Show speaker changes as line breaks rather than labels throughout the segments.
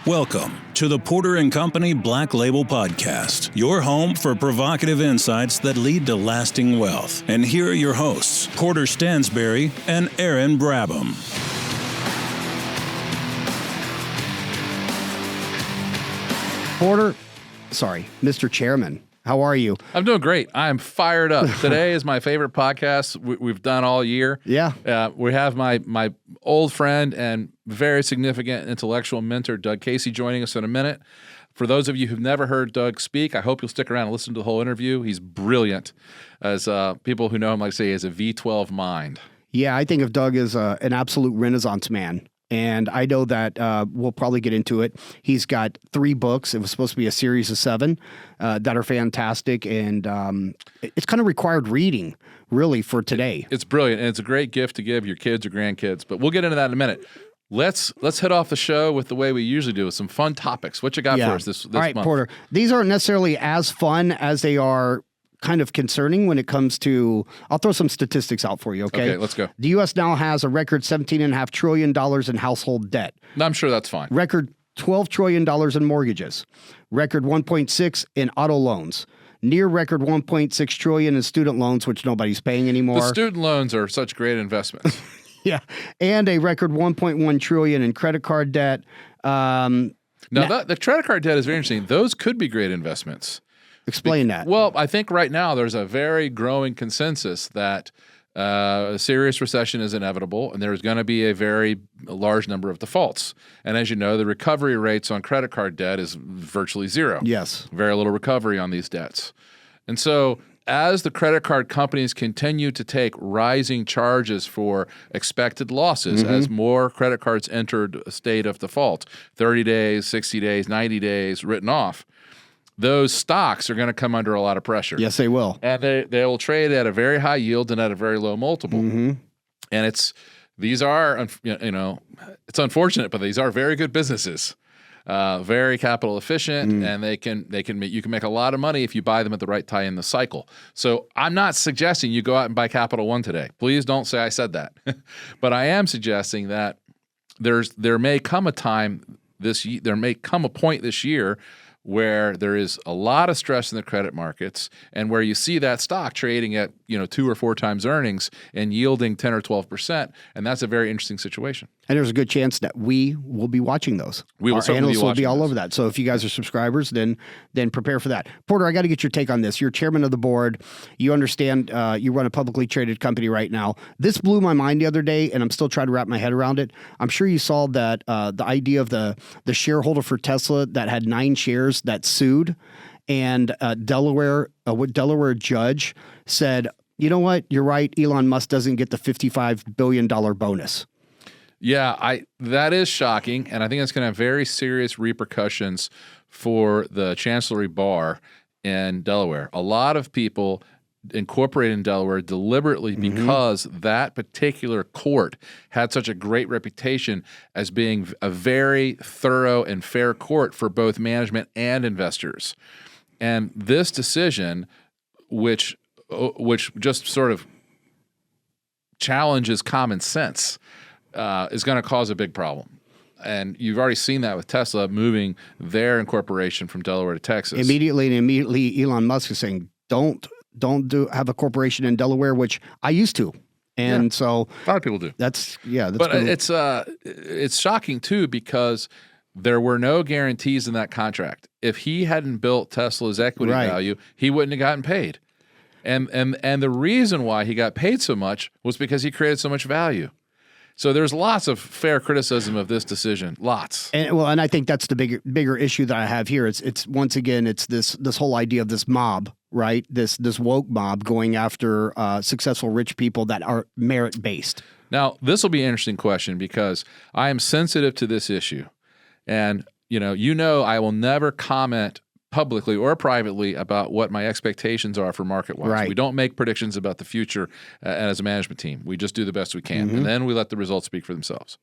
Welcome to the Porter & Company Black Label Podcast, your home for provocative insights that lead to lasting wealth. And here are your hosts, Porter Stansberry and Aaron Brabham.
Mr. Chairman, how are you?
I'm doing great. I'm fired up. Today is my favorite podcast we've done all year.
Yeah.
We have my old friend and very significant intellectual mentor, Doug Casey, joining us in a minute. For those of you who've never heard Doug speak, I hope you'll stick around and listen to the whole interview. He's brilliant. As people who know him like to say, he has a V12 mind.
Yeah, I think of Doug as an absolute Renaissance man. And I know that we'll probably get into it. He's got 3 books. It was supposed to be a series of 7 that are fantastic. And it's kind of required reading, really, for today.
It's brilliant. And it's a great gift to give your kids or grandkids. But we'll get into that in a minute. Let's head off the show with the way we usually do, with some fun topics. What you got for us this
All right,
month?
Porter. These aren't necessarily as fun as they are kind of concerning when it comes to, I'll throw some statistics out for you, okay?
Okay, let's go.
The U.S. now has a record $17.5 trillion in household debt.
I'm sure that's fine.
Record $12 trillion in mortgages. Record 1.6 in auto loans. Near record 1.6 trillion in student loans, which nobody's paying anymore.
The student loans are such great investments.
Yeah. And a record 1.1 trillion in credit card debt.
Now, the credit card debt is very interesting. Those could be great investments.
Explain that.
Well, I think right now there's a very growing consensus that a serious recession is inevitable, and there's going to be a very large number of defaults. And as you know, the recovery rates on credit card debt is virtually zero.
Yes.
Very little recovery on these debts. And so as the credit card companies continue to take rising charges for expected losses, as more credit cards entered a state of default, 30 days, 60 days, 90 days, written off, those stocks are going to come under a lot of pressure.
Yes, they will.
And they will trade at a very high yield and at a very low multiple. And these are, it's unfortunate, but these are very good businesses, very capital efficient, and you can make a lot of money if you buy them at the right time in the cycle. So I'm not suggesting you go out and buy Capital One today. Please don't say I said that. But I am suggesting that there may come a point this year where there is a lot of stress in the credit markets, and where you see that stock trading at 2 or 4 times earnings and yielding 10 or 12%, and that's a very interesting situation.
And there's a good chance that we will be watching those.
Our
analysts will be all over that. So if you guys are subscribers, then prepare for that. Porter, I got to get your take on this. You're chairman of the board. You understand you run a publicly traded company right now. This blew my mind the other day, and I'm still trying to wrap my head around it. I'm sure you saw that the idea of the shareholder for Tesla that had 9 shares that sued, and Delaware judge said, you know what, you're right, Elon Musk doesn't get the $55 billion bonus.
Yeah, that is shocking, and I think it's going to have very serious repercussions for the Chancellery Bar in Delaware. A lot of people incorporated in Delaware deliberately because that particular court had such a great reputation as being a very thorough and fair court for both management and investors. And this decision, which just sort of challenges common sense, is going to cause a big problem. And you've already seen that with Tesla moving their incorporation from Delaware to Texas.
Immediately, Elon Musk is saying, don't have a corporation in Delaware, which I used to. And so
a lot of people do.
But
it's shocking too, because there were no guarantees in that contract. If he hadn't built Tesla's equity value, he wouldn't have gotten paid. And the reason why he got paid so much was because he created so much value. So there's lots of fair criticism of this decision, lots.
And I think that's the bigger issue that I have here. It's once again, it's this whole idea of this mob, right? This woke mob going after successful rich people that are merit based.
Now, this will be an interesting question, because I am sensitive to this issue, and I will never comment publicly or privately about what my expectations are for market-wise.
Right.
We don't make predictions about the future as a management team. We just do the best we can, and then we let the results speak for themselves.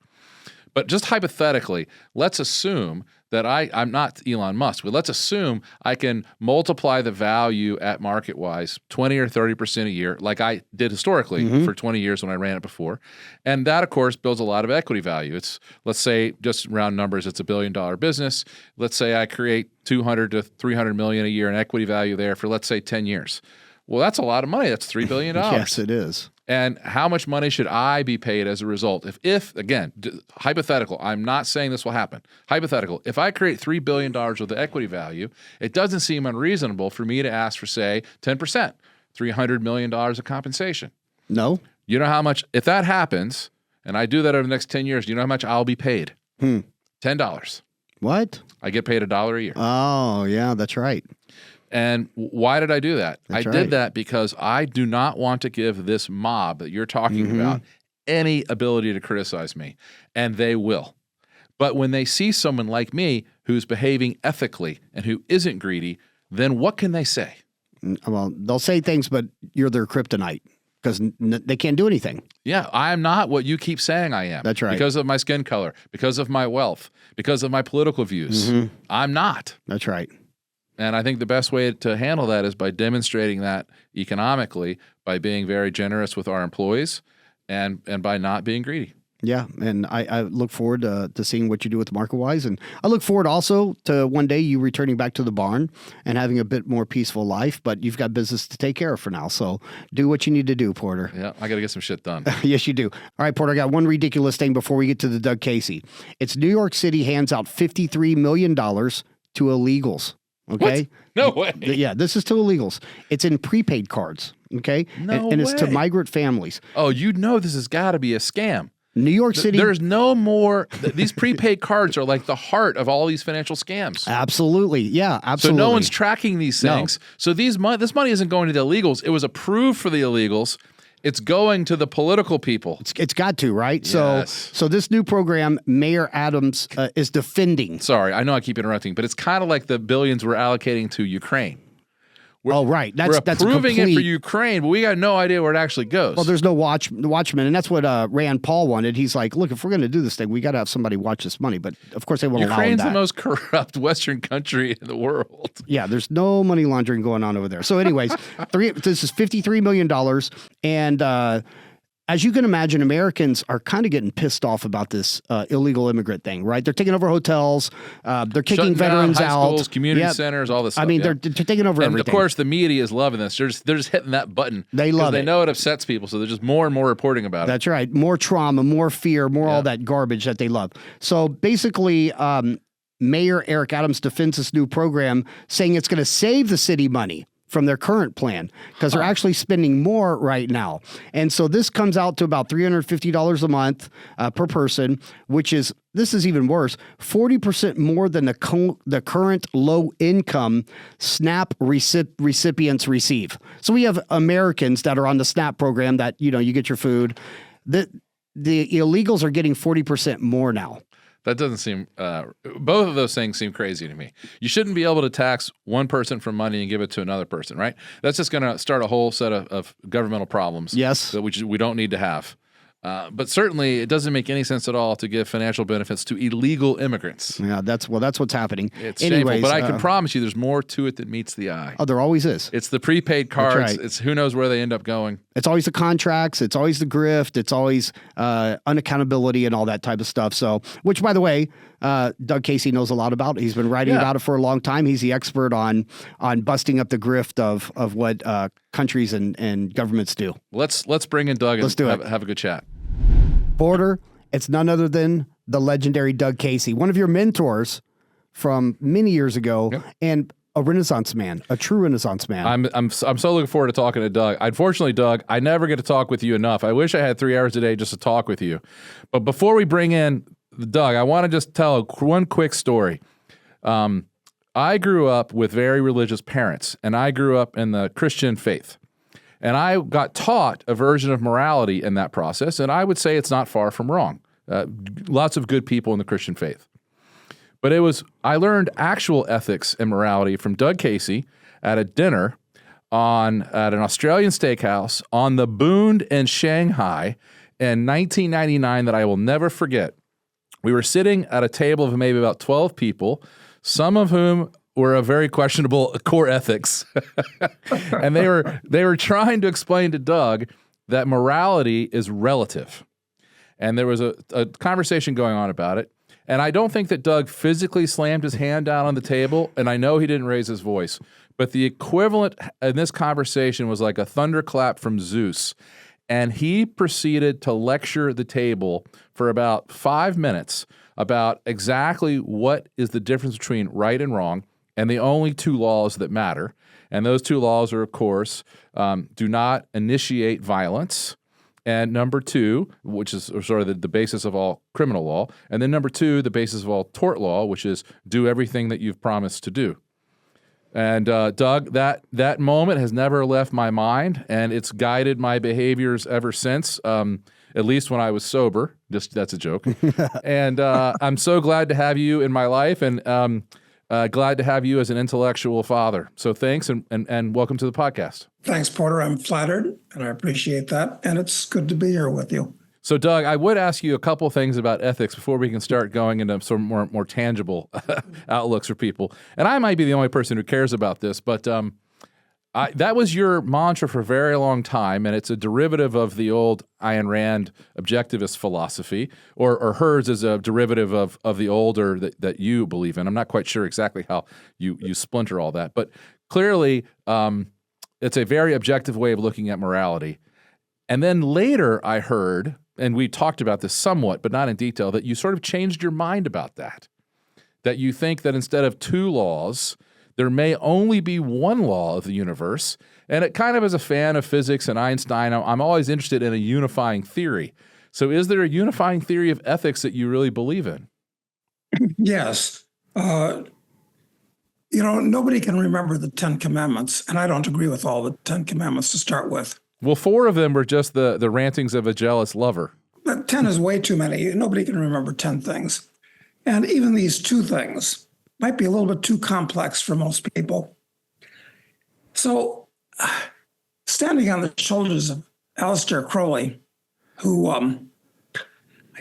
But just hypothetically, let's assume that I'm not Elon Musk, but let's assume I can multiply the value at market-wise 20 or 30% a year, like I did historically for 20 years when I ran it before. And that, of course, builds a lot of equity value. It's, let's say, just round numbers, it's $1 billion business. Let's say I create 200 to 300 million a year in equity value there for, let's say, 10 years. Well, that's a lot of money. That's $3 billion.
Yes, it is.
And how much money should I be paid as a result? If again, hypothetical, I'm not saying this will happen. Hypothetical, if I create $3 billion worth of equity value, it doesn't seem unreasonable for me to ask for, say, 10%, $300 million of compensation.
No.
You know how much, if that happens, and I do that over the next 10 years, do you know how much I'll be paid? $10.
What?
I get paid $1 a year.
Oh, yeah, that's right.
And why did I do that?
That's
I
right.
did that because I do not want to give this mob that you're talking about any ability to criticize me, and they will. But when they see someone like me who's behaving ethically and who isn't greedy, then what can they say?
Well, they'll say things, but you're their kryptonite because they can't do anything.
Yeah, I am not what you keep saying I am.
That's right.
Because of my skin color, because of my wealth, because of my political views. I'm not.
That's right.
And I think the best way to handle that is by demonstrating that economically, by being very generous with our employees and by not being greedy.
Yeah, and I look forward to seeing what you do with MarketWise. And I look forward also to one day you returning back to the barn and having a bit more peaceful life, but you've got business to take care of for now. So do what you need to do, Porter.
Yeah, I got to get some shit done.
Yes, you do. All right, Porter, I got one ridiculous thing before we get to the Doug Casey. It's New York City hands out $53 million to illegals. Okay.
What? No way.
Yeah, this is to illegals. It's in prepaid cards. Okay.
No
and it's to
way.
migrant families.
Oh, you know this has got to be a scam.
New York City.
There's no more. These prepaid cards are like the heart of all these financial scams.
Absolutely. Yeah, absolutely.
So no one's tracking these things.
No.
So this money isn't going to the illegals. It was approved for the illegals. It's going to the political people.
It's got to, right?
Yes.
So this new program, Mayor Adams is defending.
Sorry, I know I keep interrupting, but it's kind of like the billions we're allocating to Ukraine.
Right.
We're approving it for Ukraine, but we got no idea where it actually goes.
Well, there's no watchman, and that's what Rand Paul wanted. He's like, look, if we're going to do this thing, we got to have somebody watch this money. But of course, they won't allow
Ukraine's
that.
the most corrupt Western country in the world.
Yeah, there's no money laundering going on over there. So, anyways, this is $53 million, and as you can imagine, Americans are kind of getting pissed off about this illegal immigrant thing, right? They're taking over hotels. They're kicking
Shutting
veterans
down high
out.
schools, community centers, all this stuff.
I mean, they're taking over
and
everything.
of course, the media is loving this. They're just hitting that button.
They love it.
They know it upsets people, so there's just more and more reporting about it.
That's right. More trauma, more fear, more all that garbage that they love. So basically, Mayor Eric Adams defends this new program, saying it's going to save the city money from their current plan because they're actually spending more right now. And so this comes out to about $350 a month per person, this is even worse, 40% more than the current low-income SNAP recipients receive. So we have Americans that are on the SNAP program that, you get your food. The illegals are getting 40% more now.
That doesn't seem, both of those things seem crazy to me. You shouldn't be able to tax one person for money and give it to another person, right? That's just going to start a whole set of governmental problems.
Yes.
That we don't need to have. But certainly, it doesn't make any sense at all to give financial benefits to illegal immigrants.
Yeah, that's what's happening.
It's shameful, but I can promise you there's more to it than meets the eye.
Oh, there always is.
It's the prepaid cards.
Right.
It's who knows where they end up going.
It's always the contracts. It's always the grift. It's always unaccountability and all that type of stuff. So, which, by the way, Doug Casey knows a lot about. He's been writing about it for a long time. He's the expert on busting up the grift of what countries and governments do.
Let's bring in Doug and have a good chat.
Porter, it's none other than the legendary Doug Casey, one of your mentors from many years ago, and a Renaissance man, a true Renaissance man.
I'm so looking forward to talking to Doug. Unfortunately, Doug, I never get to talk with you enough. I wish I had 3 hours a day just to talk with you. But before we bring in Doug, I want to just tell one quick story. I grew up with very religious parents, and I grew up in the Christian faith. And I got taught a version of morality in that process, and I would say it's not far from wrong. Lots of good people in the Christian faith. But I learned actual ethics and morality from Doug Casey at a dinner at an Australian steakhouse on the Bund in Shanghai in 1999 that I will never forget. We were sitting at a table of maybe about 12 people, some of whom were of very questionable core ethics. And they were trying to explain to Doug that morality is relative. And there was a conversation going on about it. And I don't think that Doug physically slammed his hand down on the table, and I know he didn't raise his voice. But the equivalent in this conversation was like a thunderclap from Zeus. And he proceeded to lecture the table for about 5 minutes about exactly what is the difference between right and wrong and the only two laws that matter. And those two laws are, of course, do not initiate violence. And number two, which is sort of the basis of all criminal law. And then number two, the basis of all tort law, which is do everything that you've promised to do. And Doug, that moment has never left my mind, and it's guided my behaviors ever since, at least when I was sober. Just that's a joke. And I'm so glad to have you in my life, and glad to have you as an intellectual father. So thanks, and welcome to the podcast.
Thanks, Porter. I'm flattered, and I appreciate that. And it's good to be here with you.
So, Doug, I would ask you a couple things about ethics before we can start going into some more tangible outlooks for people. And I might be the only person who cares about this, but that was your mantra for a very long time, and it's a derivative of the old Ayn Rand objectivist philosophy, or hers is a derivative of the older that you believe in. I'm not quite sure exactly how you splinter all that, but clearly it's a very objective way of looking at morality. And then later I heard, and we talked about this somewhat, but not in detail, that you sort of changed your mind about that. That you think that instead of two laws, there may only be one law of the universe. And it kind of, as a fan of physics and Einstein, I'm always interested in a unifying theory. So is there a unifying theory of ethics that you really believe in?
Yes. Nobody can remember the 10 Commandments, and I don't agree with all the 10 Commandments to start with.
Well, 4 of them were just the rantings of a jealous lover.
But 10 is way too many. Nobody can remember 10 things. And even these 2 things might be a little bit too complex for most people. So standing on the shoulders of Aleister Crowley, who I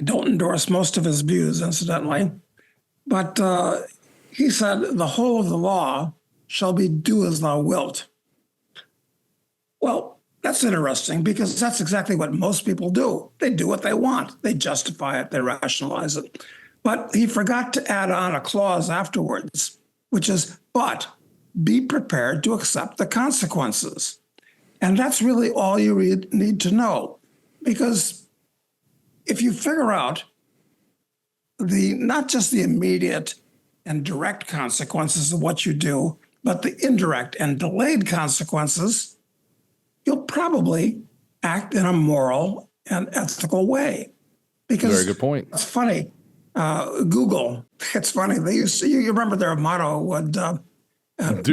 don't endorse most of his views, incidentally, but he said, the whole of the law shall be do as thou wilt. Well, that's interesting because that's exactly what most people do. They do what they want. They justify it. They rationalize it. But he forgot to add on a clause afterwards, which is, but be prepared to accept the consequences. And that's really all you need to know. Because if you figure out not just the immediate and direct consequences of what you do, but the indirect and delayed consequences, you'll probably act in a moral and ethical way. Because
very good point.
It's funny. Google, it's funny. They used to, you remember their motto would
do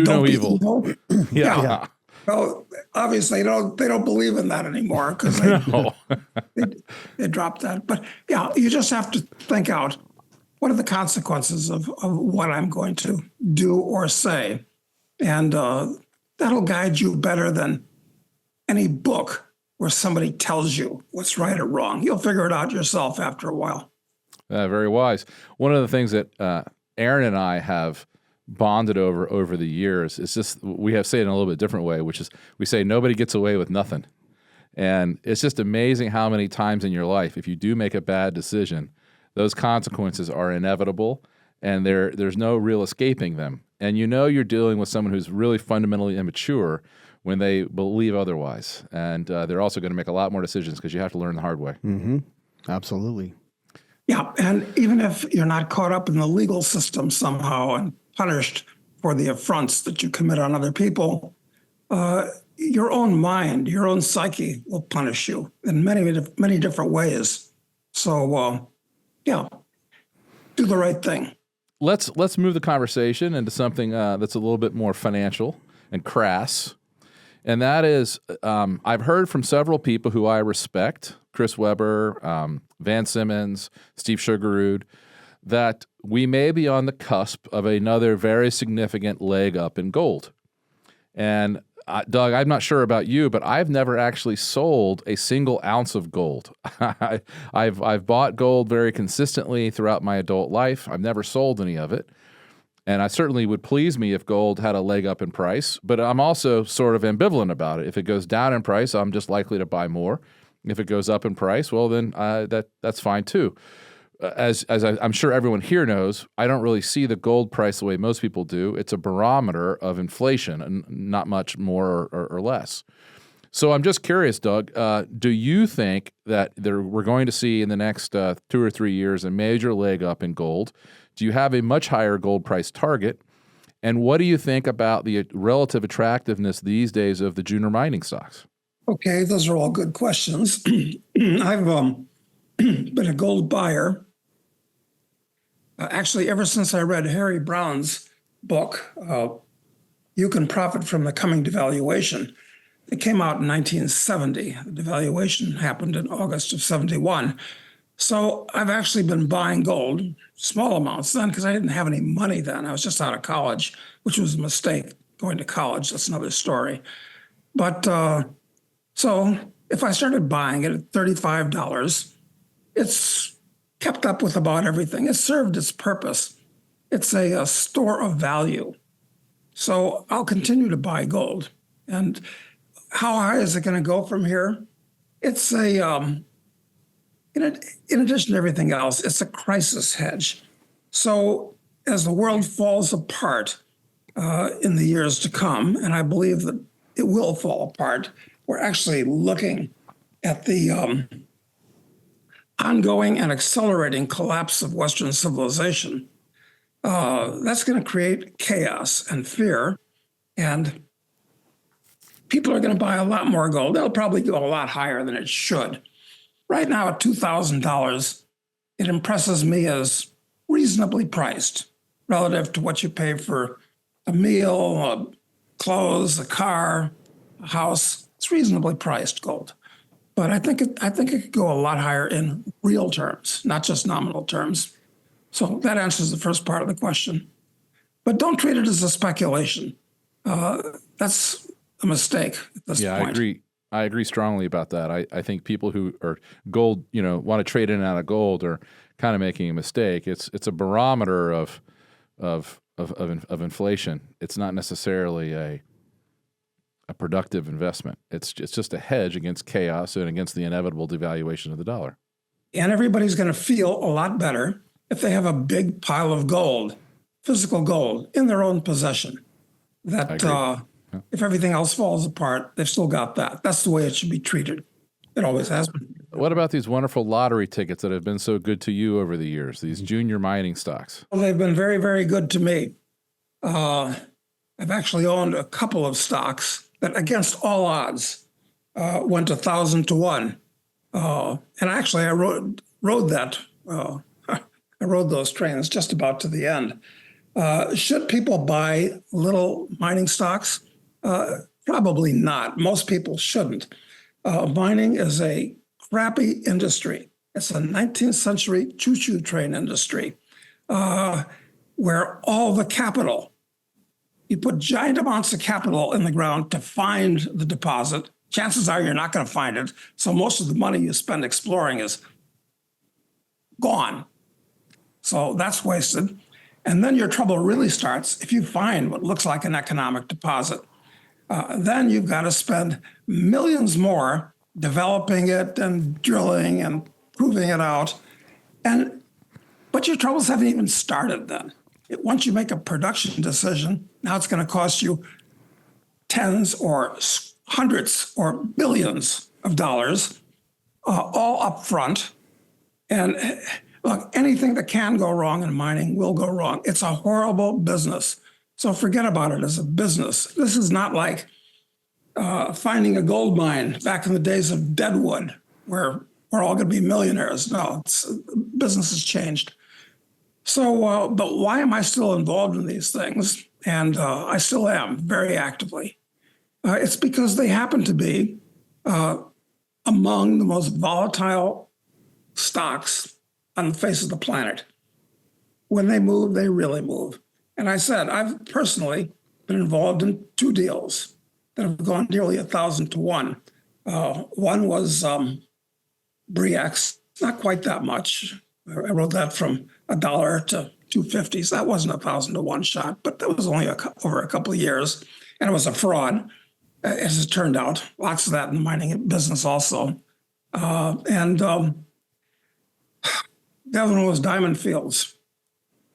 no evil.
Yeah. Well, obviously, they don't believe in that anymore because they dropped that. But yeah, you just have to think out what are the consequences of what I'm going to do or say, and that'll guide you better than any book where somebody tells you what's right or wrong. You'll figure it out yourself after a while.
Very wise. One of the things that Aaron and I have bonded over the years is just, we have said it in a little bit different way, which is we say nobody gets away with nothing. And it's just amazing how many times in your life, if you do make a bad decision, those consequences are inevitable and there's no real escaping them. And you're dealing with someone who's really fundamentally immature when they believe otherwise. And they're also going to make a lot more decisions because you have to learn the hard way.
Mm-hmm. Absolutely.
Yeah, and even if you're not caught up in the legal system somehow and punished for the affronts that you commit on other people, your own mind, your own psyche will punish you in many different ways. So, do the right thing.
Let's move the conversation into something that's a little bit more financial and crass. And that is, I've heard from several people who I respect, Chris Weber, Van Simmons, Steve Sugarud, that we may be on the cusp of another very significant leg up in gold. And Doug, I'm not sure about you, but I've never actually sold a single ounce of gold. I've bought gold very consistently throughout my adult life. I've never sold any of it. And I certainly would please me if gold had a leg up in price, but I'm also sort of ambivalent about it. If it goes down in price, I'm just likely to buy more. If it goes up in price, well, then that's fine too. As I'm sure everyone here knows, I don't really see the gold price the way most people do. It's a barometer of inflation and not much more or less. So I'm just curious, Doug, do you think that we're going to see in the next 2 or 3 years a major leg up in gold? Do you have a much higher gold price target? And what do you think about the relative attractiveness these days of the junior mining stocks?
Okay, those are all good questions. I've been a gold buyer. Actually, ever since I read Harry Brown's book, You Can Profit from the Coming Devaluation. It came out in 1970. The devaluation happened in August of 71. So I've actually been buying gold, small amounts then, because I didn't have any money then. I was just out of college, which was a mistake, going to college. That's another story. But so if I started buying it at $35, it's kept up with about everything. It served its purpose. It's a store of value. So I'll continue to buy gold. And how high is it going to go from here? It's in addition to everything else, it's a crisis hedge. So as the world falls apart in the years to come, and I believe that it will fall apart, we're actually looking at the ongoing and accelerating collapse of Western civilization. That's going to create chaos and fear, and people are going to buy a lot more gold. They'll probably go a lot higher than it should. Right now at $2,000, it impresses me as reasonably priced relative to what you pay for a meal, clothes, a car, a house. It's reasonably priced gold. But I think it could go a lot higher in real terms, not just nominal terms. So that answers the first part of the question. But don't treat it as a speculation. That's a mistake at this point.
Yeah, I agree strongly about that. I think people who are gold, want to trade in and out of gold are kind of making a mistake. It's a barometer of inflation. It's not necessarily a productive investment. It's just a hedge against chaos and against the inevitable devaluation of the dollar.
And everybody's going to feel a lot better if they have a big pile of gold, physical gold, in their own possession. That if everything else falls apart, they've still got that. That's the way it should be treated. It always has been.
What about these wonderful lottery tickets that have been so good to you over the years, these junior mining stocks?
Well, they've been very, very good to me. I've actually owned a couple of stocks that, against all odds, went 1,000 to 1. And actually, I rode that. I rode those trains just about to the end. Should people buy little mining stocks? Probably not. Most people shouldn't. Mining is a crappy industry. It's a 19th century choo-choo train industry where all the capital, you put giant amounts of capital in the ground to find the deposit. Chances are you're not going to find it. So most of the money you spend exploring is gone. So that's wasted. And then your trouble really starts if you find what looks like an economic deposit. Then you've got to spend millions more developing it and drilling and proving it out. But your troubles haven't even started then. Once you make a production decision, now it's going to cost you tens or hundreds or billions of dollars, all up front. And look, anything that can go wrong in mining will go wrong. It's a horrible business. So forget about it as a business. This is not like finding a gold mine back in the days of Deadwood, where we're all going to be millionaires. No, business has changed. So, but why am I still involved in these things? And I still am very actively. It's because they happen to be among the most volatile stocks on the face of the planet. When they move, they really move. And I said, I've personally been involved in 2 deals. that have gone nearly 1,000 to 1. One was Brex, not quite that much. I wrote that from $1 to $2.50. So that wasn't 1,000 to 1 shot, but that was only over a couple of years. And it was a fraud, as it turned out. Lots of that in the mining business also. The other one was Diamond Fields,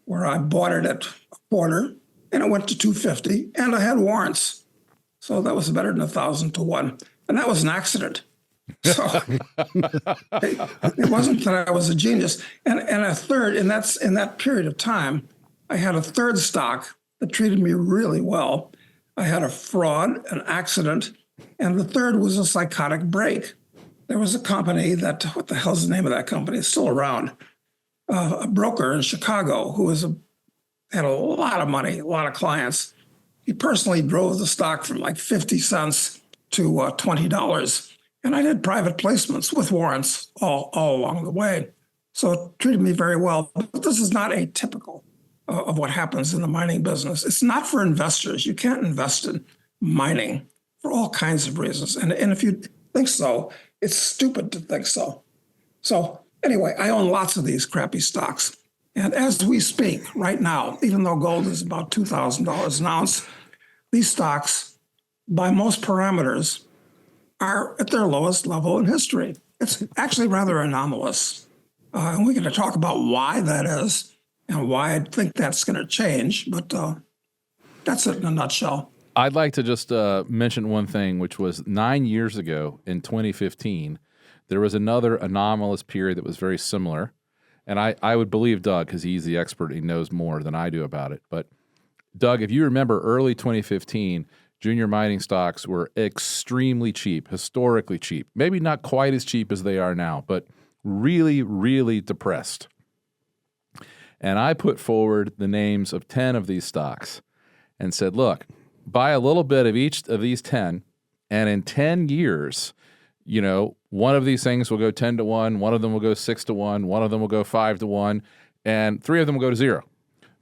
where I bought it at a quarter and it went to $2.50 and I had warrants. So that was better than 1,000 to 1. And that was an accident. So it wasn't that I was a genius. And a third, and that's in that period of time, I had a third stock that treated me really well. I had a fraud, an accident, and the third was a psychotic break. There was a company that, what the hell's the name of that company? It's still around. A broker in Chicago who had a lot of money, a lot of clients. He personally drove the stock from like 50 cents to $20. And I did private placements with warrants all along the way. So it treated me very well. But this is not atypical of what happens in the mining business. It's not for investors. You can't invest in mining for all kinds of reasons. And if you think so, it's stupid to think so. So anyway, I own lots of these crappy stocks. And as we speak right now, even though gold is about $2,000 an ounce, these stocks, by most parameters, are at their lowest level in history. It's actually rather anomalous. And we're going to talk about why that is and why I think that's going to change. But that's it in a nutshell.
I'd like to just mention one thing, which was 9 years ago in 2015, there was another anomalous period that was very similar. And I would believe Doug, because he's the expert, he knows more than I do about it. But Doug, if you remember early 2015, junior mining stocks were extremely cheap, historically cheap. Maybe not quite as cheap as they are now, but really, really depressed. And I put forward the names of 10 of these stocks and said, look, buy a little bit of each of these 10, and in 10 years, one of these things will go 10 to 1, one of them will go 6 to 1, one of them will go 5 to 1, and 3 of them will go to 0.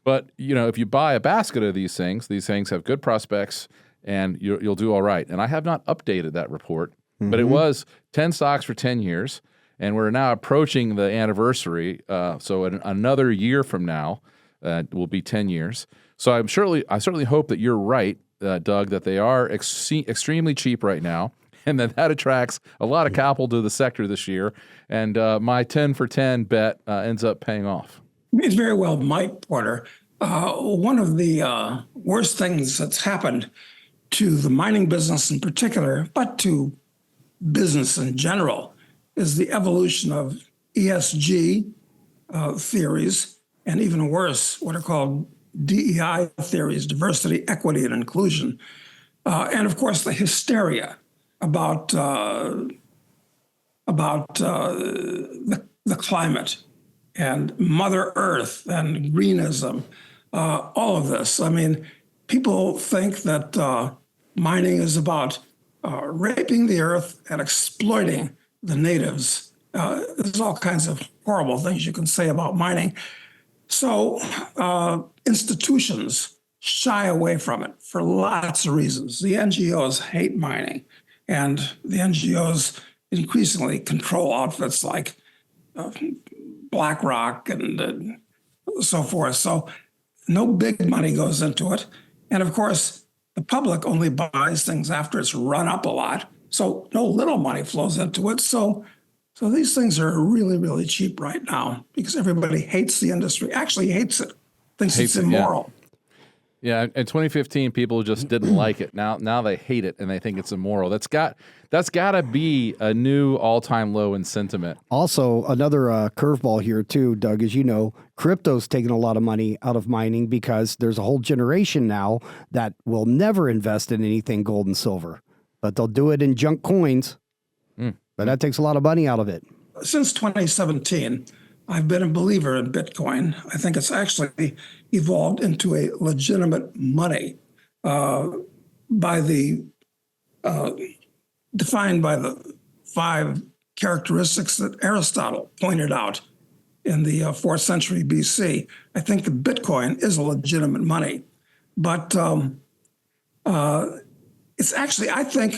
But, if you buy a basket of these things have good prospects, and you'll do all right. And I have not updated that report, but it was 10 stocks for 10 years, and we're now approaching the anniversary. So another year from now will be 10 years. So I certainly hope that you're right, Doug, that they are extremely cheap right now, and that attracts a lot of capital to the sector this year. And my 10 for 10 bet ends up paying off.
It very well might, Porter. One of the worst things that's happened to the mining business in particular, but to business in general, is the evolution of ESG theories, and even worse, what are called DEI theories, diversity, equity, and inclusion. And of course, the hysteria about the climate and Mother Earth and greenism, all of this. I mean, people think that mining is about raping the earth and exploiting the natives. There's all kinds of horrible things you can say about mining. So institutions shy away from it for lots of reasons. The NGOs hate mining, and the NGOs increasingly control outfits like BlackRock and so forth. So no big money goes into it. And of course, the public only buys things after it's run up a lot. So no little money flows into it. So these things are really, really cheap right now because everybody hates the industry, actually hates it, thinks it's immoral.
Yeah, in 2015, people just didn't like it. Now they hate it and they think it's immoral. That's got to be a new all-time low in sentiment.
Also, another curveball here too, Doug, as you know, crypto's taking a lot of money out of mining because there's a whole generation now that will never invest in anything gold and silver, but they'll do it in junk coins. But that takes a lot of money out of it.
Since 2017, I've been a believer in Bitcoin. I think it's actually evolved into a legitimate money defined by the 5 characteristics that Aristotle pointed out in the 4th century BC. I think the Bitcoin is a legitimate money, but it's actually, I think,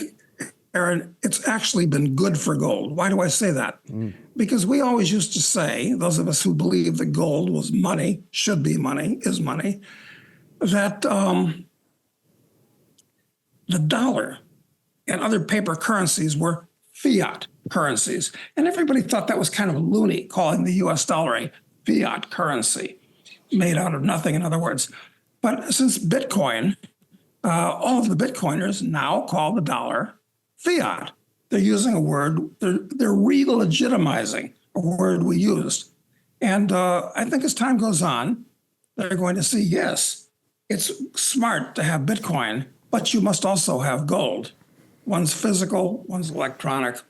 Aaron, it's actually been good for gold. Why do I say that? Because we always used to say, those of us who believe that gold was money, should be money, is money, that the dollar and other paper currencies were fiat currencies. And everybody thought that was kind of loony, calling the US dollar a fiat currency, made out of nothing, in other words. But since Bitcoin, all of the Bitcoiners now call the dollar fiat. They're using a word, they're re-legitimizing a word we used. And I think as time goes on, they're going to see, yes, it's smart to have Bitcoin, but you must also have gold. One's physical, one's electronic.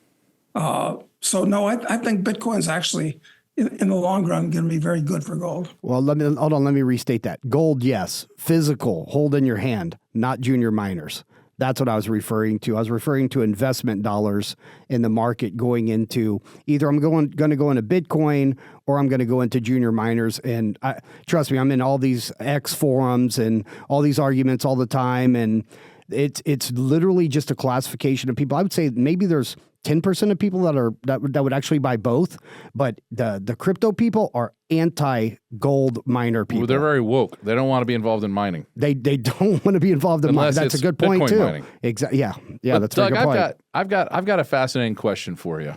So no, I think Bitcoin's actually, in the long run, going to be very good for gold.
Well, let me restate that. Gold, yes. Physical, hold in your hand, not junior miners. That's what I was referring to. I was referring to investment dollars in the market going into either I'm going to go into Bitcoin or I'm going to go into junior miners. And trust me, I'm in all these X forums and all these arguments all the time. And it's literally just a classification of people. I would say maybe there's 10% of people that would actually buy both, but the crypto people are anti-gold miner people.
Well, they're very woke. They don't want to be involved in mining.
They don't want to be involved in mining. That's a good point too.
Mining.
Exactly. Yeah,
but
that's a good point.
I've got a fascinating question for you.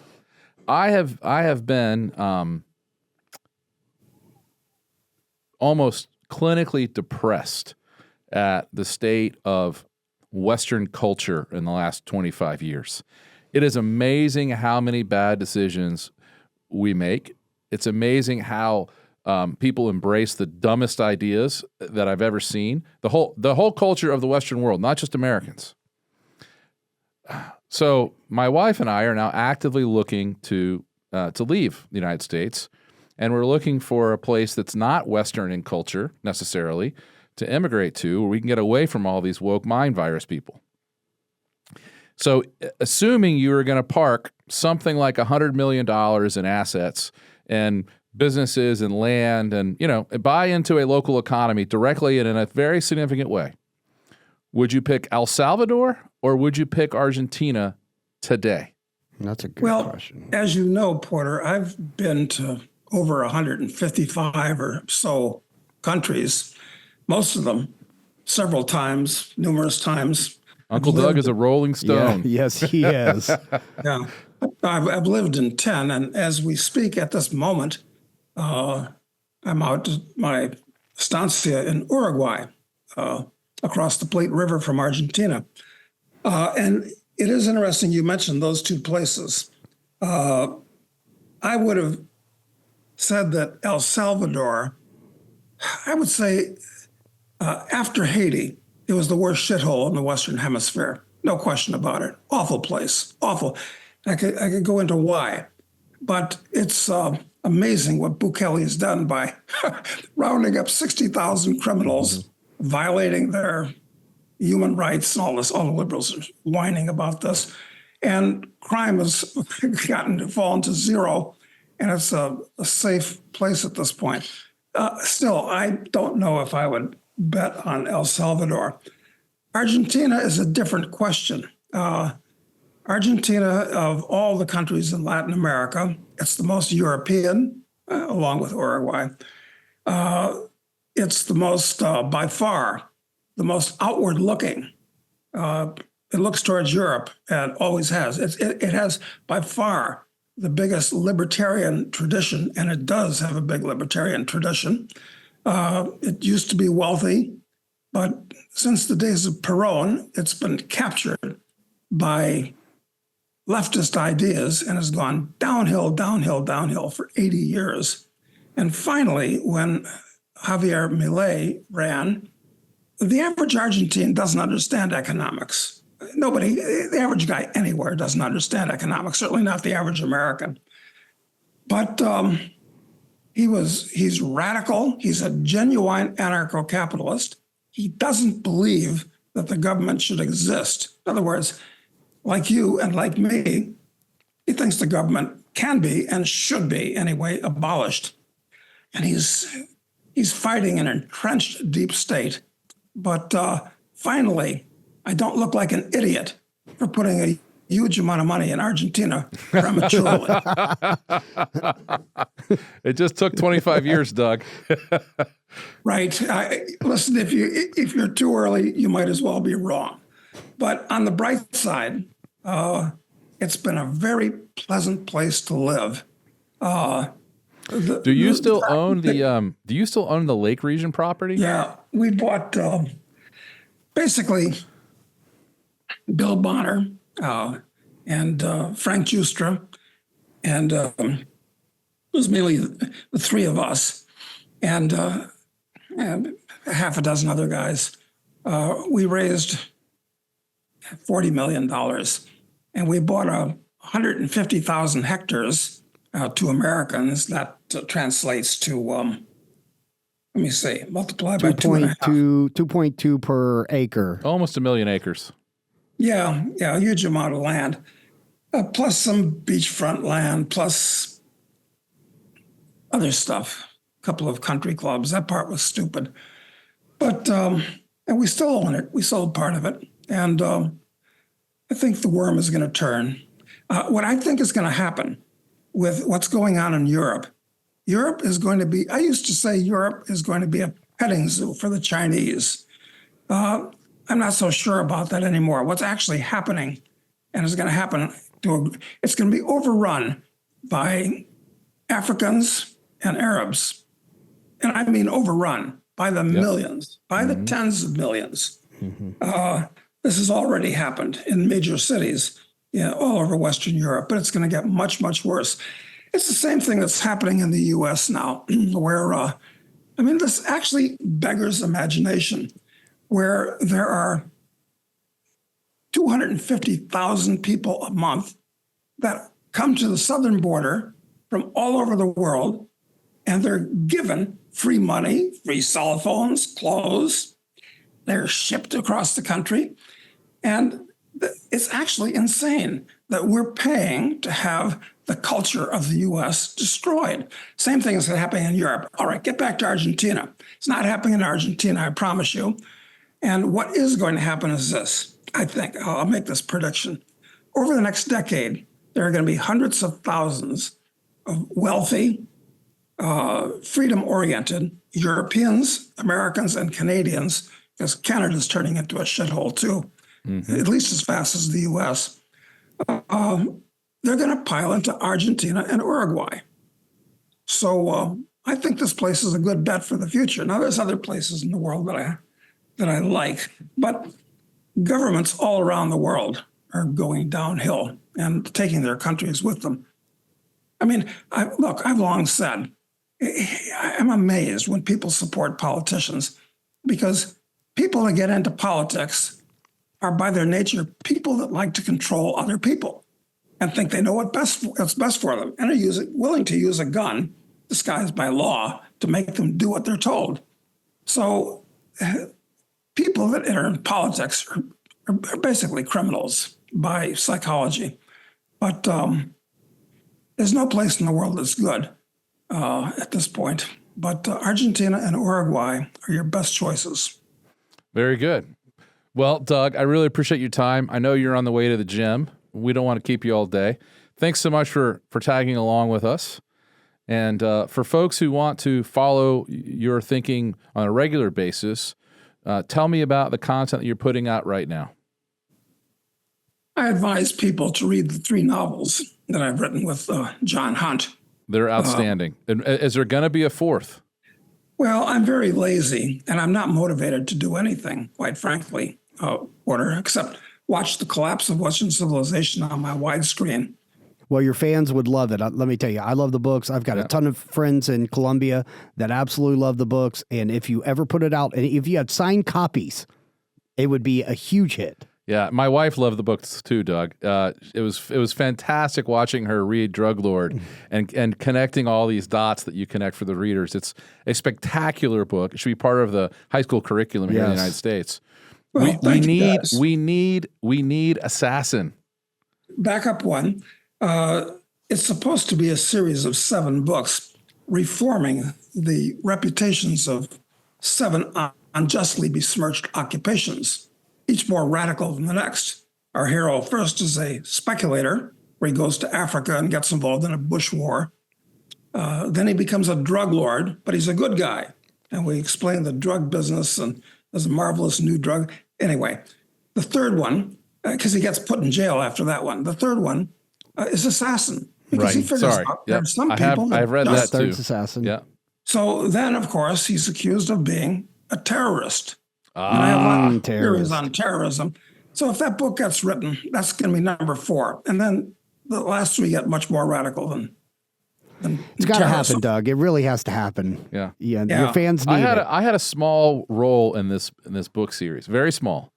I have been almost clinically depressed at the state of Western culture in the last 25 years. It is amazing how many bad decisions we make. It's amazing how people embrace the dumbest ideas that I've ever seen. The whole culture of the Western world, not just Americans. So my wife and I are now actively looking to leave the United States, and we're looking for a place that's not Western in culture necessarily to immigrate to, where we can get away from all these woke mind virus people. So assuming you were going to park something like $100 million in assets and businesses and land and, buy into a local economy directly and in a very significant way, would you pick El Salvador or would you pick Argentina today?
That's a good question.
As you know, Porter, I've been to over 155 or so countries, most of them several times, numerous times.
Uncle Doug is a rolling stone.
Yeah, yes, he is.
Yeah. I've lived in 10, and as we speak at this moment, I'm out at my estancia in Uruguay, across the Plate River from Argentina. And it is interesting you mentioned those two places. I would have said that El Salvador, I would say after Haiti, it was the worst shithole in the Western Hemisphere. No question about it. Awful place. Awful. I could go into why. But it's amazing what Bukele has done by rounding up 60,000 criminals, violating their human rights and all this. All the liberals are whining about this. And crime has fallen to zero, and it's a safe place at this point. Still, I don't know if I would bet on El Salvador. Argentina is a different question. Argentina, of all the countries in Latin America, it's the most European, along with Uruguay. It's the most, by far, the most outward looking. It looks towards Europe and always has. It has by far the biggest libertarian tradition, and it does have a big libertarian tradition. It used to be wealthy, but since the days of Perón, it's been captured by leftist ideas and has gone downhill, downhill, downhill for 80 years. And finally, when Javier Milei ran, the average Argentine doesn't understand economics. Nobody, the average guy anywhere doesn't understand economics, certainly not the average American. But he's radical. He's a genuine anarcho-capitalist. He doesn't believe that the government should exist. In other words, like you and like me, he thinks the government can be and should be anyway abolished. And he's fighting an entrenched deep state. But finally, I don't look like an idiot for putting a huge amount of money in Argentina prematurely.
It just took 25 years, Doug.
Right. Listen, if you're too early, you might as well be wrong. But on the bright side, it's been a very pleasant place to live.
Do you still own the Lake Region property?
Yeah, we bought basically Bill Bonner and Frank Giustra, and it was mainly the three of us and half a dozen other guys. We raised $40 million, and we bought 150,000 hectares to Americans. That translates to, let me see, multiply by
2.2 per acre.
Almost 1 million acres.
Yeah, a huge amount of land, plus some beachfront land, plus other stuff, a couple of country clubs. That part was stupid. But, and we still own it. We sold part of it. And I think the worm is going to turn. What I think is going to happen with what's going on in Europe is going to be, I used to say Europe is going to be a petting zoo for the Chinese. I'm not so sure about that anymore. What's actually happening and is going to happen, it's going to be overrun by Africans and Arabs. And I mean overrun by the millions, by the tens of millions. This has already happened in major cities, all over Western Europe, but it's going to get much, much worse. It's the same thing that's happening in the U.S. now, where, this actually beggars imagination, where there are 250,000 people a month that come to the southern border from all over the world, and they're given free money, free cell phones, clothes. They're shipped across the country. And it's actually insane that we're paying to have the culture of the U.S. destroyed. Same thing is happening in Europe. All right, get back to Argentina. It's not happening in Argentina, I promise you. And what is going to happen is this. I think, I'll make this prediction. Over the next decade, there are going to be hundreds of thousands of wealthy, freedom-oriented Europeans, Americans, and Canadians, because Canada's turning into a shithole too, at least as fast as the U.S. They're going to pile into Argentina and Uruguay. So I think this place is a good bet for the future. Now, there's other places in the world that I like, but governments all around the world are going downhill and taking their countries with them. I mean, I've long said, I'm amazed when people support politicians, because people that get into politics are by their nature people that like to control other people and think they know what's best for them, and are willing to use a gun disguised by law to make them do what they're told. So people that are in politics are basically criminals by psychology. But there's no place in the world that's good at this point. But Argentina and Uruguay are your best choices.
Very good. Well, Doug, I really appreciate your time. I know you're on the way to the gym. We don't want to keep you all day. Thanks so much for tagging along with us. And for folks who want to follow your thinking on a regular basis, tell me about the content that you're putting out right now.
I advise people to read the 3 novels that I've written with John Hunt.
They're outstanding. And is there going to be a 4th?
Well, I'm very lazy, and I'm not motivated to do anything, quite frankly, Porter, except watch the collapse of Western civilization on my widescreen.
Well, your fans would love it. Let me tell you, I love the books. I've got a ton of friends in Colombia that absolutely love the books. And if you ever put it out, and if you had signed copies, it would be a huge hit.
Yeah, my wife loved the books too, Doug. It was fantastic watching her read Drug Lord and connecting all these dots that you connect for the readers. It's a spectacular book. It should be part of the high school curriculum here in the United States.
Well,
we need Assassin.
Back up one. It's supposed to be a series of 7 books reforming the reputations of 7 unjustly besmirched occupations. each more radical than the next. Our hero first is a speculator, where he goes to Africa and gets involved in a bush war. Then he becomes a drug lord, but he's a good guy. And we explain the drug business, and there's a marvelous new drug. Anyway, the third one, because he gets put in jail after that one. The third one is assassin. Because he figures out there are some people.
I've read that too.
Assassin.
Yeah.
So then, of course, he's accused of being a terrorist. And I have a lot of theories on terrorism. So if that book gets written, that's going to be number 4. And then the last 3 get much more radical than
it's got to happen, Doug. It really has to happen.
Yeah.
Your fans need it.
I had a small role in this book series, very small.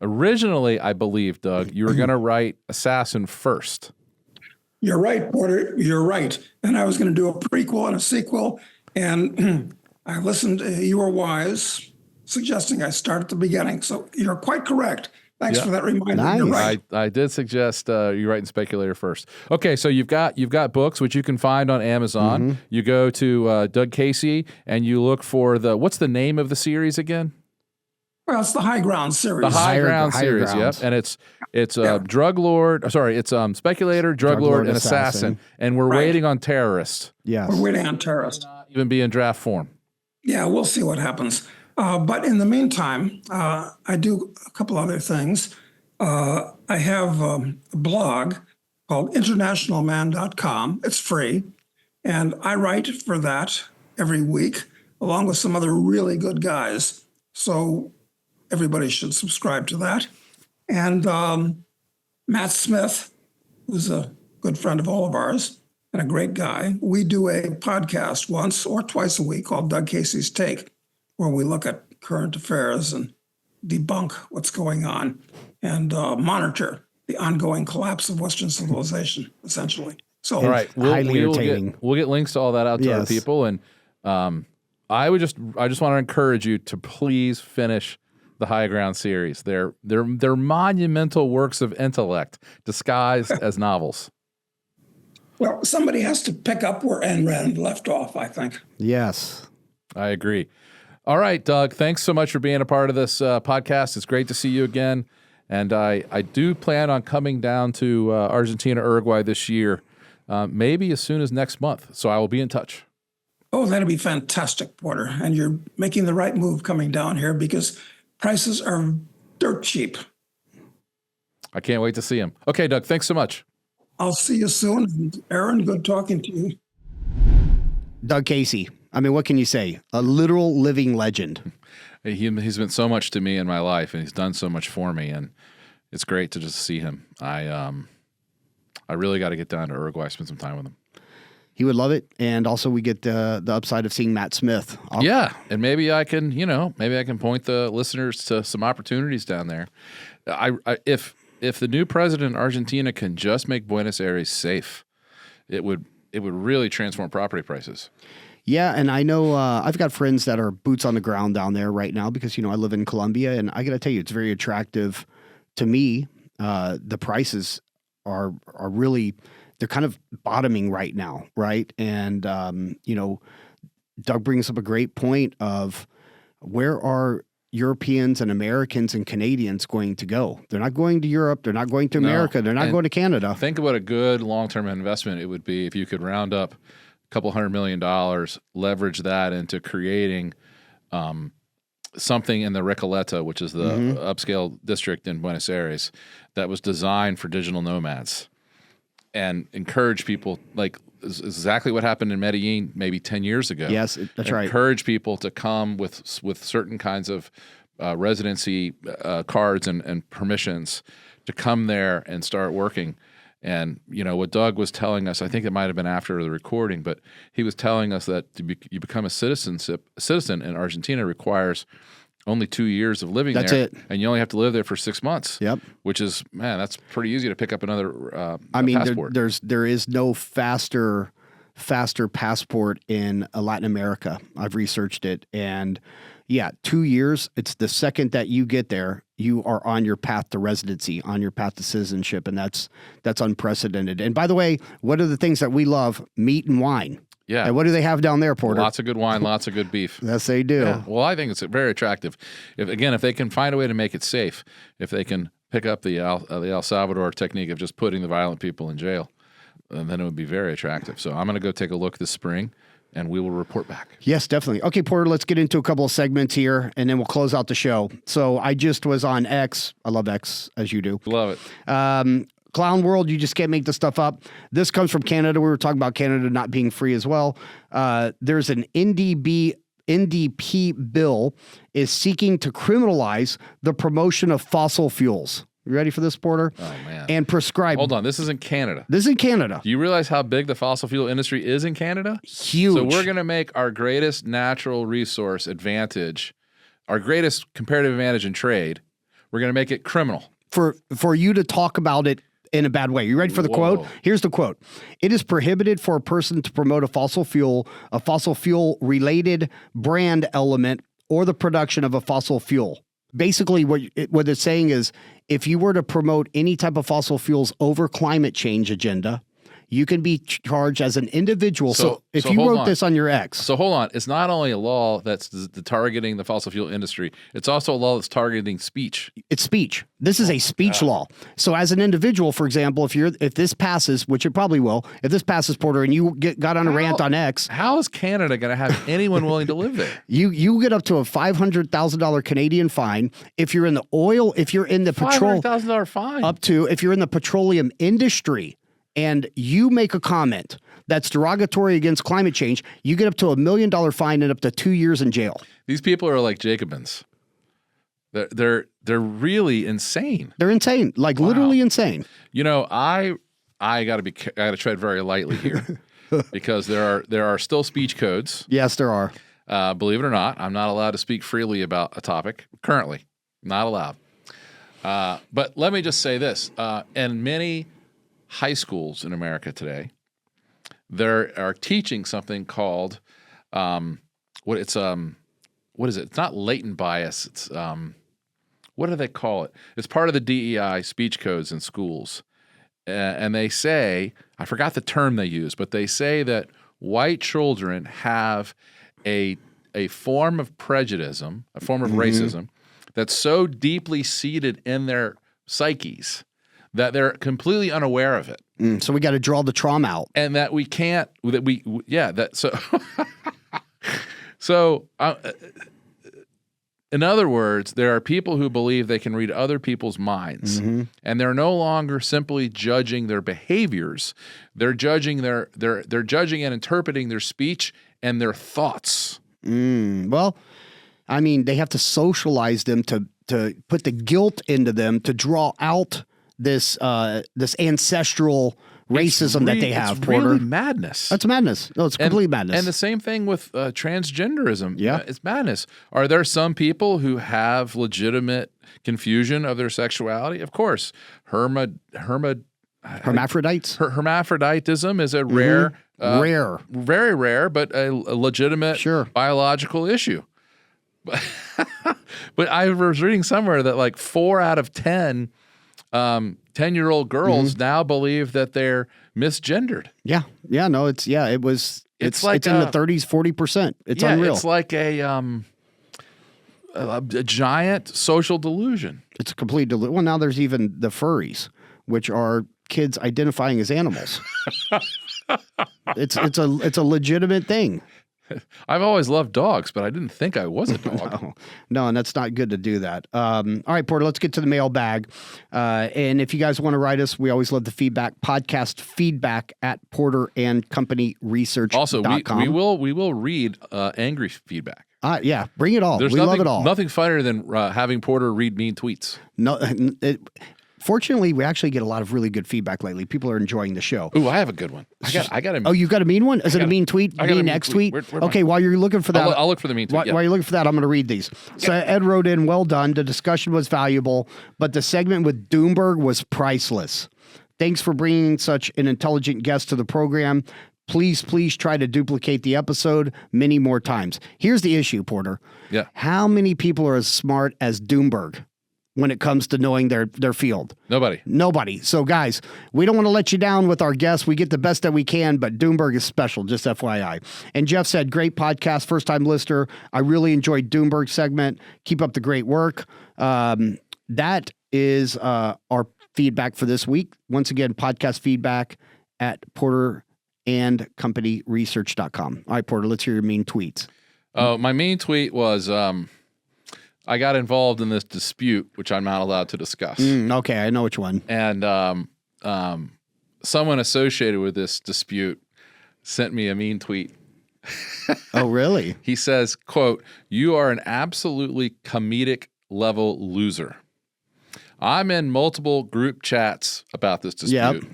Originally, I believe, Doug, you were going to write Assassin first.
You're right, Porter. You're right. And I was going to do a prequel and a sequel. And I listened. You were wise, suggesting I start at the beginning. So you're quite correct. Thanks for that reminder.
Nice.
You're right.
I did suggest you write in Speculator first. Okay, so you've got books which you can find on Amazon.
Mm-hmm.
You go to Doug Casey and you look for what's the name of the series again?
Well, it's the High Ground series.
The High Ground
Higher
series,
Grounds.
yep. And it's drug lord. Sorry, it's speculator, drug lord, and assassin. And we're waiting on terrorist.
Yes.
We're waiting on terrorist.
Not even be in draft form.
Yeah, we'll see what happens. But in the meantime, I do a couple other things. I have a blog called internationalman.com. It's free. And I write for that every week, along with some other really good guys. So everybody should subscribe to that. And Matt Smith, who's a good friend of all of ours and a great guy, we do a podcast once or twice a week called Doug Casey's Take, where we look at current affairs and debunk what's going on and monitor the ongoing collapse of Western civilization, essentially. So,
All right,
highly entertaining.
We'll get links to all that out to our people, and I just want to encourage you to please finish the High Ground series. They're monumental works of intellect disguised as novels.
well, somebody has to pick up where Ayn Rand left off, I think.
Yes.
I agree. All right, Doug, thanks so much for being a part of this podcast. It's great to see you again. And I do plan on coming down to Argentina, Uruguay this year, maybe as soon as next month. So I will be in touch.
Oh, that'd be fantastic, Porter. And you're making the right move coming down here because prices are dirt cheap.
I can't wait to see him. Okay, Doug, thanks so much.
I'll see you soon. And Aaron, good talking to you.
Doug Casey. I mean, what can you say? A literal living legend.
He's been so much to me in my life, and he's done so much for me, and it's great to just see him. I really got to get down to Uruguay, spend some time with him.
He would love it, and also we get the upside of seeing Matt Smith.
Yeah, and maybe I can point the listeners to some opportunities down there. If the new president in Argentina can just make Buenos Aires safe, it would really transform property prices.
Yeah, and I know I've got friends that are boots on the ground down there right now because, I live in Colombia, and I got to tell you, it's very attractive to me. The prices are really, they're kind of bottoming right now, right? And, Doug brings up a great point of where are Europeans and Americans and Canadians going to go? They're not going to Europe. They're not going to America. They're not going to Canada.
Think about a good long-term investment it would be if you could round up couple $100 million, leverage that into creating something in the Recoleta, which is the upscale district in Buenos Aires, that was designed for digital nomads, and encourage people, like exactly what happened in Medellin maybe 10 years ago.
Yes, that's right.
Encourage people to come with certain kinds of residency cards and permissions to come there and start working. And, what Doug was telling us, I think it might have been after the recording, but he was telling us that you become a citizen in Argentina requires only 2 years of living
That's
there.
it.
And you only have to live there for 6 months.
Yep.
Which is, that's pretty easy to pick up another passport.
There is no faster passport in Latin America. I've researched it. And 2 years, it's the second that you get there, you are on your path to residency, on your path to citizenship. And that's unprecedented. And by the way, what are the things that we love? Meat and wine.
Yeah.
And what do they have down there, Porter?
Lots of good wine, lots of good beef.
Yes, they do.
Yeah. Well, I think it's very attractive. If they can find a way to make it safe, if they can pick up the El Salvador technique of just putting the violent people in jail, then it would be very attractive. So I'm going to go take a look this spring, and we will report back.
Yes, definitely. Okay, Porter, let's get into a couple of segments here, and then we'll close out the show. So I just was on X. I love X, as you do.
Love it.
Clown world, you just can't make this stuff up. This comes from Canada. We were talking about Canada not being free as well. There's an NDP bill is seeking to criminalize the promotion of fossil fuels. You ready for this, Porter?
Oh, man.
And prescribe.
Hold on. This is in Canada.
This is in Canada.
Do you realize how big the fossil fuel industry is in Canada?
Huge.
So we're going to make our greatest natural resource advantage, our greatest comparative advantage in trade, we're going to make it criminal.
For you to talk about it in a bad way. You ready for the quote? Here's the quote. It is prohibited for a person to promote a fossil fuel related brand element, or the production of a fossil fuel. Basically, what it's saying is, if you were to promote any type of fossil fuels over climate change agenda, you can be charged as an individual. So if you wrote this on your X.
So hold on. It's not only a law that's targeting the fossil fuel industry, it's also a law that's targeting speech.
It's speech. This is a speech law. So as an individual, for example, if this passes, which it probably will, if this passes, Porter, and you got on a rant on X.
How is Canada going to have anyone willing to live there?
You get up to a $500,000 Canadian fine if you're in the oil, if you're in the petrol.
$500,000 fine.
Up to if you're in the petroleum industry. And you make a comment that's derogatory against climate change, you get up to $1 million fine and up to 2 years in jail.
These people are like Jacobins. They're really insane.
They're insane, like literally insane.
You know, I got to tread very lightly here because there are still speech codes.
Yes, there are.
Believe it or not, I'm not allowed to speak freely about a topic currently. Not allowed. But let me just say this: in many high schools in America today, there are teaching something called what is it? It's not latent bias. It's what do they call it? It's part of the DEI speech codes in schools, and they say, I forgot the term they use, but they say that white children have a form of prejudice, a form of racism that's so deeply seated in their psyches that they're completely unaware of it.
So we got to draw the trauma out,
and that we can't. So in other words, there are people who believe they can read other people's minds, and they're no longer simply judging their behaviors. They're judging they're judging and interpreting their speech and their thoughts.
Well, I mean, they have to socialize them to put the guilt into them to draw out this ancestral racism that they have, Porter.
Really madness.
That's madness. No, it's complete madness.
And the same thing with transgenderism.
Yeah.
It's madness. Are there some people who have legitimate confusion of their sexuality? Of course.
Hermaphrodites?
Hermaphroditism is a rare, very rare, but a legitimate biological issue. But I was reading somewhere that like 4 out of 10 10-year-old girls now believe that they're misgendered.
Yeah. No, it's in the 30s, 40%. It's unreal.
It's like a giant social delusion.
It's a complete delusion. Well, now there's even the furries, which are kids identifying as animals. It's a legitimate thing.
I've always loved dogs, but I didn't think I was a dog.
No, and that's not good to do that. All right, Porter, let's get to the mailbag. And if you guys want to write us, we always love the feedback. Podcast feedback at porterandcompanyresearch.com.
Also, we will read angry feedback.
Yeah, bring it all. We love it all.
Nothing funnier than having Porter read mean tweets.
No, fortunately, we actually get a lot of really good feedback lately. People are enjoying the show.
Ooh, I have a good one. I got a.
Oh, you've got a mean one? Is it a mean tweet? Mean X tweet? Okay, while you're looking for that,
I'll look for the mean tweet.
While you're looking for that, I'm going to read these. So Ed wrote in, well done. The discussion was valuable, but the segment with Doomberg was priceless. Thanks for bringing such an intelligent guest to the program. Please try to duplicate the episode many more times. Here's the issue, Porter.
Yeah.
How many people are as smart as Doomberg? when it comes to knowing their field.
Nobody.
So guys, we don't want to let you down with our guests. We get the best that we can, but Doomberg is special, just FYI. And Jeff said, great podcast, first time listener. I really enjoyed Doomberg's segment. Keep up the great work. That is our feedback for this week. Once again, podcast feedback at porterandcompanyresearch.com. All right, Porter, let's hear your mean tweets.
My main tweet was, I got involved in this dispute, which I'm not allowed to discuss.
Okay, I know which one.
And someone associated with this dispute sent me a mean tweet.
Oh, really?
He says, quote, "You are an absolutely comedic level loser." I'm in multiple group chats about this dispute.
Yep.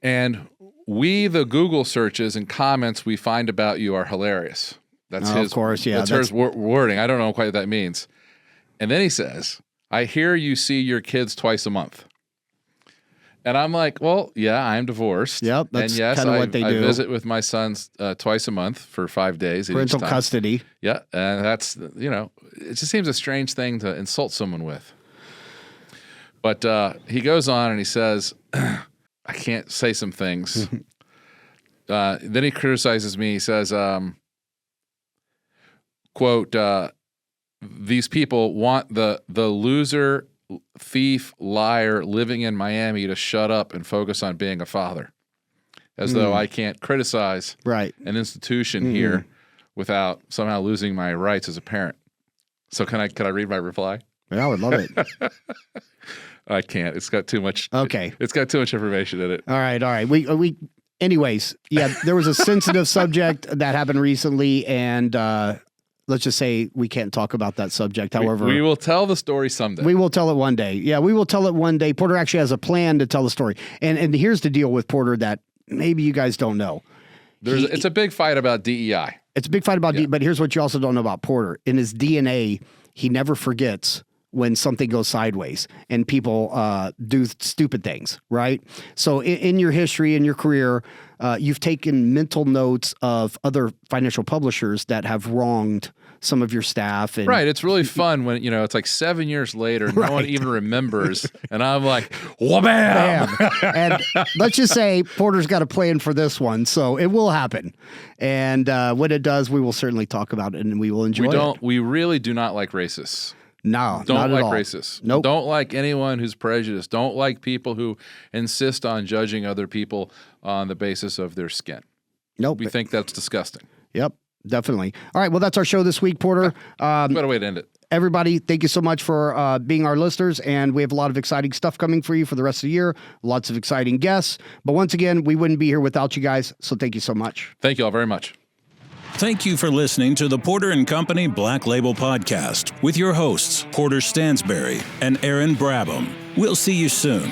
And the Google searches and comments we find about you are hilarious. That's his,
of course, yeah.
That's his wording. I don't know quite what that means. And then he says, "I hear you see your kids twice a month." And I'm like, well, yeah, I'm divorced.
Yep, that's
and yes,
kind of what they do.
I visit with my sons twice a month for 5 days.
Parental custody.
Yeah, and that's, it just seems a strange thing to insult someone with. But he goes on and he says, I can't say some things. Then he criticizes me. He says, quote, "These people want the loser, thief, liar living in Miami to shut up and focus on being a father." As though I can't criticize an institution here without somehow losing my rights as a parent. So can I read my reply?
Yeah, I would love it.
I can't. It's got too much.
Okay.
It's got too much information in it.
All right. Anyways, yeah, there was a sensitive subject that happened recently, and let's just say we can't talk about that subject. However,
we will tell the story someday.
We will tell it one day. Yeah, we will tell it one day. Porter actually has a plan to tell the story. And here's the deal with Porter that maybe you guys don't know.
It's a big fight about DEI.
It's a big fight about DEI, but here's what you also don't know about Porter. In his DNA, he never forgets when something goes sideways and people do stupid things, right? So in your history, in your career, you've taken mental notes of other financial publishers that have wronged some of your staff. And
right. It's really fun when, it's like 7 years later, no one even remembers. And I'm like, wha-bam!
And let's just say Porter's got a plan for this one, so it will happen. And when it does, we will certainly talk about it and we will enjoy it.
We really do not like racists.
No,
don't
not
like
at all.
racists.
Nope.
Don't like anyone who's prejudiced. Don't like people who insist on judging other people on the basis of their skin.
Nope.
We think that's disgusting.
Yep, definitely. All right, well, that's our show this week, Porter.
What a way to end it.
Everybody, thank you so much for being our listeners, and we have a lot of exciting stuff coming for you for the rest of the year, lots of exciting guests. But once again, we wouldn't be here without you guys, so thank you so much.
Thank you all very much.
Thank you for listening to the Porter & Company Black Label Podcast with your hosts, Porter Stansberry and Aaron Brabham. We'll see you soon.